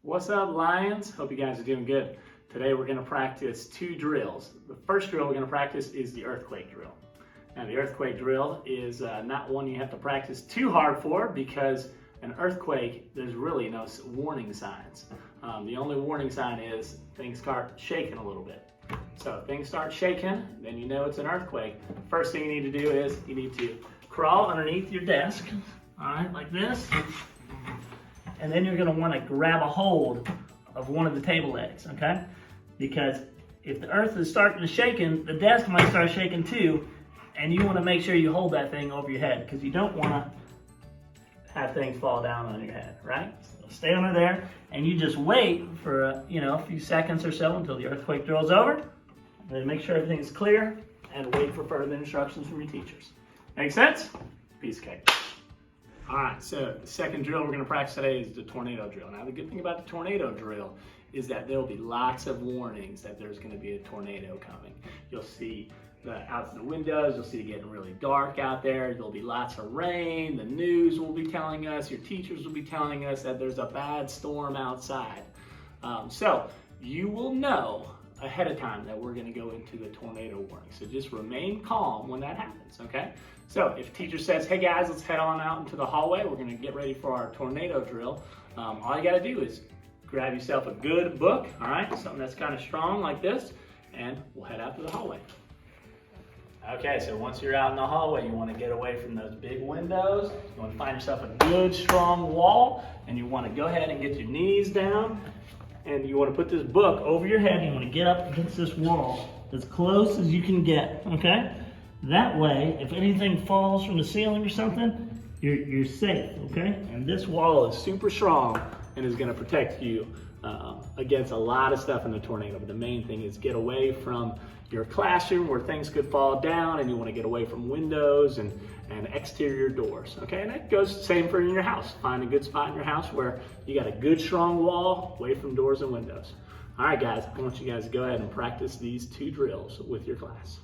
What's up, Lions? Hope you guys are doing good. Today we're going to practice two drills. The first drill we're going to practice is the earthquake drill. Now the earthquake drill is not one you have to practice too hard for, because an earthquake, there's really no warning signs. The only warning sign is things start shaking a little bit. So if things start shaking, then you know it's an earthquake. First thing you need to do is you need to crawl underneath your desk, all right, like this. And then you're going to want to grab a hold of one of the table legs, okay? Because if the earth is starting to shaking, the desk might start shaking too, and you want to make sure you hold that thing over your head, because you don't want to have things fall down on your head, right? So stay under there, and you just wait for a few seconds or so until the earthquake drill is over. Then make sure everything's clear, and wait for further instructions from your teachers. Make sense? Piece of cake. All right, so the second drill we're going to practice today is the tornado drill. Now, the good thing about the tornado drill is that there will be lots of warnings that there's going to be a tornado coming. You'll see out the windows, you'll see it getting really dark out there. There'll be lots of rain. The news will be telling us, your teachers will be telling us that there's a bad storm outside. So you will know ahead of time that we're going to go into the tornado warning. So just remain calm when that happens, okay? So if teacher says, hey guys, let's head on out into the hallway, we're going to get ready for our tornado drill. All you got to do is grab yourself a good book, all right, something that's kind of strong like this, and we'll head out to the hallway. Okay, so once you're out in the hallway, you want to get away from those big windows. You want to find yourself a good, strong wall, and you want to go ahead and get your knees down, and you want to put this book over your head. You want to get up against this wall as close as you can get, okay? That way, if anything falls from the ceiling or something, you're safe, okay? And this wall is super strong and is going to protect you against a lot of stuff in the tornado. But the main thing is get away from your classroom where things could fall down, and you want to get away from windows and exterior doors, okay? And that goes the same for in your house. Find a good spot in your house where you got a good strong wall away from doors and windows. All right, guys, I want you guys to go ahead and practice these two drills with your class.